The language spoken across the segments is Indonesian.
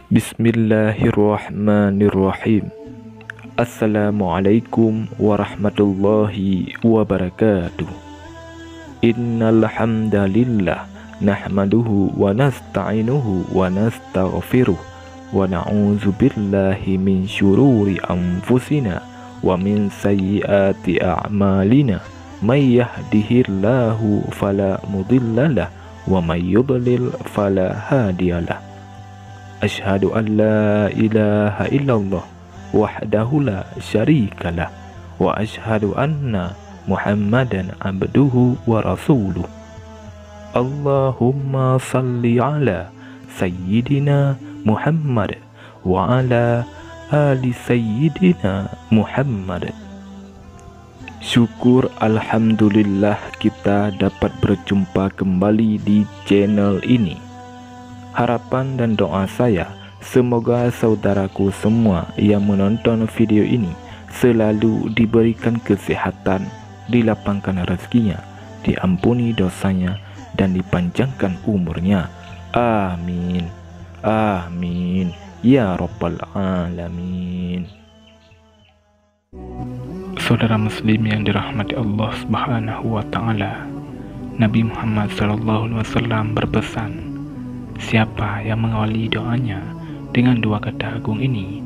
Bismillahirrahmanirrahim. Assalamualaikum warahmatullahi wabarakatuh. Innal hamdalillah nahmaduhu wa nasta'inuhu wa nastaghfiruh wa na'udzu billahi min syururi anfusina wa min sayyiati a'malina. May yahdihillahu fala mudhillalah wa may yudlil fala hadiyalah. Asyhadu an la ilaha illallah wahdahu la syarikalah wa asyhadu anna Muhammadan abduhu wa rasuluh. Allahumma salli ala sayyidina Muhammad wa ala ali sayyidina Muhammad. Syukur alhamdulillah kita dapat berjumpa kembali di channel ini. Harapan dan doa saya, semoga saudaraku semua yang menonton video ini selalu diberikan kesehatan, dilapangkan rezekinya, diampuni dosanya, dan dipanjangkan umurnya. Amin. Amin. Ya Rabbal Alamin. Saudara muslim yang dirahmati Allah Subhanahu wa Ta'ala, Nabi Muhammad SAW berpesan, siapa yang mengawali doanya dengan dua kata agung ini,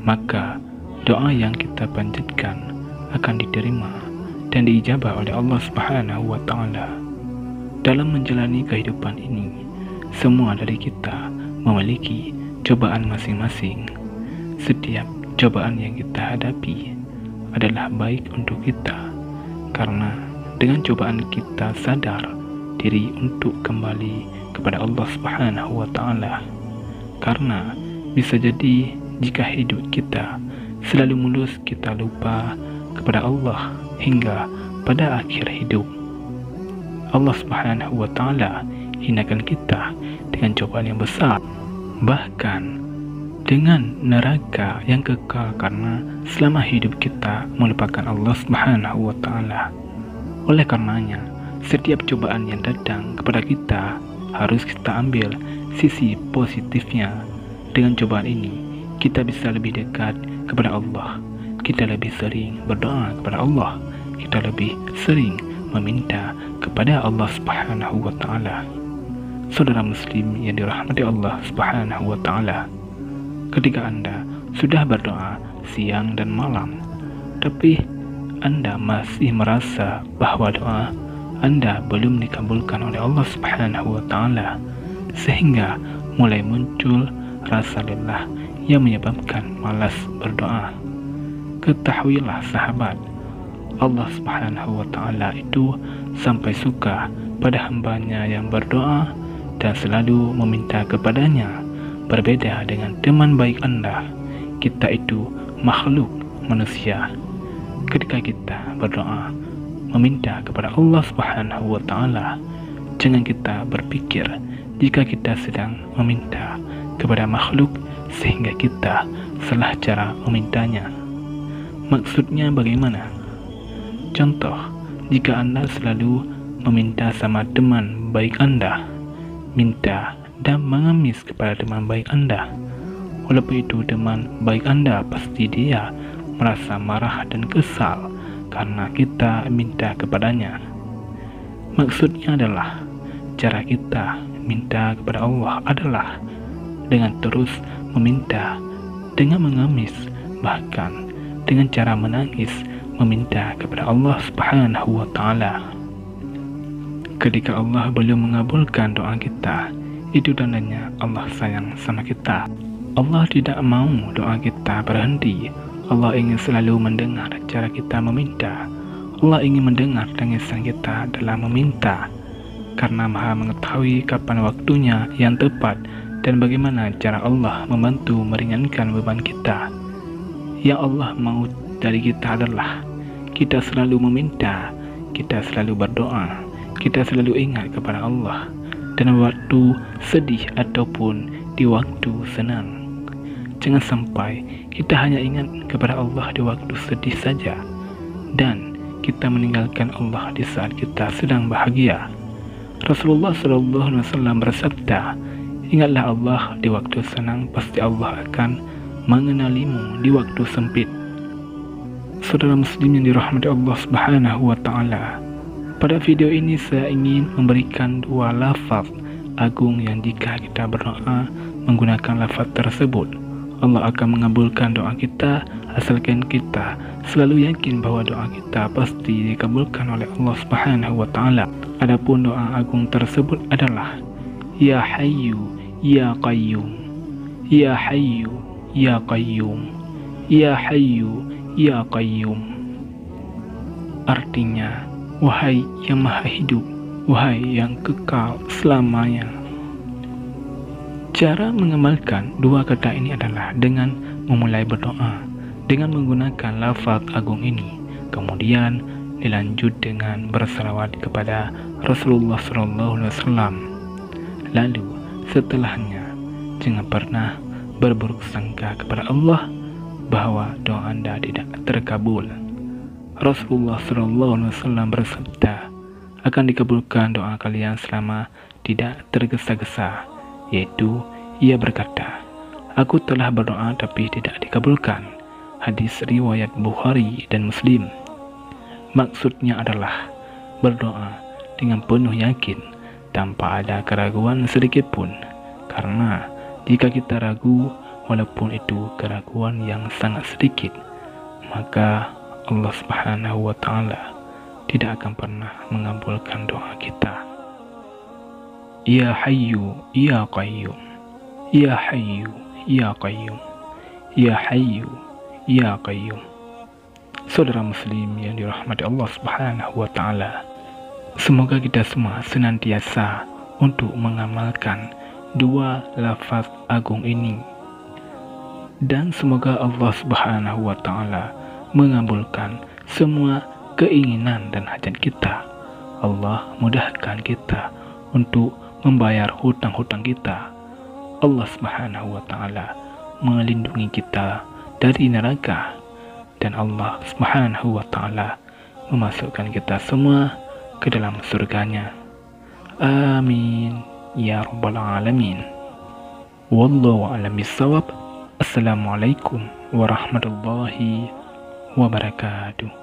maka doa yang kita panjatkan akan diterima dan diijabah oleh Allah Subhanahu wa Ta'ala. Dalam menjalani kehidupan ini, semua dari kita memiliki cobaan masing-masing. Setiap cobaan yang kita hadapi adalah baik untuk kita, karena dengan cobaan kita sadar diri untuk kembali kepada Allah Subhanahu wa Ta'ala. Karena bisa jadi jika hidup kita selalu mulus, kita lupa kepada Allah hingga pada akhir hidup. Allah Subhanahu wa Ta'ala hinakan kita dengan cobaan yang besar, bahkan dengan neraka yang kekal, karena selama hidup kita melupakan Allah Subhanahu wa Ta'ala. Oleh karenanya, setiap cobaan yang datang kepada kita harus kita ambil sisi positifnya. Dengan cobaan ini, kita bisa lebih dekat kepada Allah, kita lebih sering berdoa kepada Allah, kita lebih sering meminta kepada Allah Subhanahu wa Ta'ala. Saudara muslim yang dirahmati Allah Subhanahu wa Ta'ala, ketika Anda sudah berdoa siang dan malam, tapi Anda masih merasa bahwa doa Anda belum dikabulkan oleh Allah Subhanahu wa Ta'ala, sehingga mulai muncul rasa lelah yang menyebabkan malas berdoa. Ketahuilah sahabat, Allah Subhanahu wa Ta'ala itu sampai suka pada hambanya yang berdoa dan selalu meminta kepadanya. Berbeda dengan teman baik Anda, kita itu makhluk manusia. Ketika kita berdoa meminta kepada Allah Subhanahu wa Ta'ala, jangan kita berpikir jika kita sedang meminta kepada makhluk sehingga kita salah cara memintanya. Maksudnya bagaimana? Contoh, jika Anda selalu meminta sama teman baik Anda, minta dan mengemis kepada teman baik Anda, walaupun itu teman baik Anda, pasti dia merasa marah dan kesal karena kita minta kepadanya. Maksudnya adalah cara kita minta kepada Allah adalah dengan terus meminta, dengan mengemis, bahkan dengan cara menangis meminta kepada Allah Subhanahu wa Ta'ala. Ketika Allah belum mengabulkan doa kita, itu tandanya Allah sayang sama kita. Allah tidak mau doa kita berhenti. Allah ingin selalu mendengar cara kita meminta. Allah ingin mendengar tangisan kita dalam meminta, karena Maha mengetahui kapan waktunya yang tepat dan bagaimana cara Allah membantu meringankan beban kita. Yang Allah mau dari kita adalah kita selalu meminta, kita selalu berdoa, kita selalu ingat kepada Allah, dan waktu sedih ataupun di waktu senang. Jangan sampai kita hanya ingat kepada Allah di waktu sedih saja, dan kita meninggalkan Allah di saat kita sedang bahagia. Rasulullah SAW bersabda, Ingatlah Allah di waktu senang, pasti Allah akan mengenalimu di waktu sempit. Saudara muslim yang dirahmati Allah Subhanahu wa Ta'ala, pada video ini saya ingin memberikan dua lafaz agung yang jika kita berdoa menggunakan lafaz tersebut, Allah akan mengabulkan doa kita asalkan kita selalu yakin bahwa doa kita pasti dikabulkan oleh Allah Subhanahu wa Ta'ala. Adapun doa agung tersebut adalah Ya Hayyu Ya Qayyum, Ya Hayyu Ya Qayyum, Ya Hayyu Ya Qayyum. Artinya, wahai yang maha hidup, wahai yang kekal selamanya. Cara mengamalkan dua kata ini adalah dengan memulai berdoa dengan menggunakan lafaz agung ini, kemudian dilanjut dengan bersalawat kepada Rasulullah SAW. Lalu setelahnya jangan pernah berburuk sangka kepada Allah bahwa doa Anda tidak terkabul. Rasulullah SAW bersabda, akan dikabulkan doa kalian selama tidak tergesa-gesa, yaitu ia berkata, aku telah berdoa tapi tidak dikabulkan. Hadis riwayat Bukhari dan Muslim. Maksudnya adalah berdoa dengan penuh yakin tanpa ada keraguan sedikit pun, karena jika kita ragu walaupun itu keraguan yang sangat sedikit, maka Allah Subhanahu wa Ta'ala tidak akan pernah mengabulkan doa kita. Ya Hayyu Ya Qayyum, Ya Hayyu Ya Qayyum, Ya Hayyu Ya Qayyum. Saudara muslim yang dirahmati Allah Subhanahu wa Ta'ala, semoga kita semua senantiasa untuk mengamalkan dua lafaz agung ini, dan semoga Allah Subhanahu wa Ta'ala mengabulkan semua keinginan dan hajat kita. Allah mudahkan kita untuk membayar hutang-hutang kita. Allah Subhanahu wa Ta'ala melindungi kita dari neraka, dan Allah Subhanahu wa Ta'ala memasukkan kita semua ke dalam surganya. Amin ya rabbal alamin. Wallahu a'lam bishawab. Assalamualaikum warahmatullahi wabarakatuh.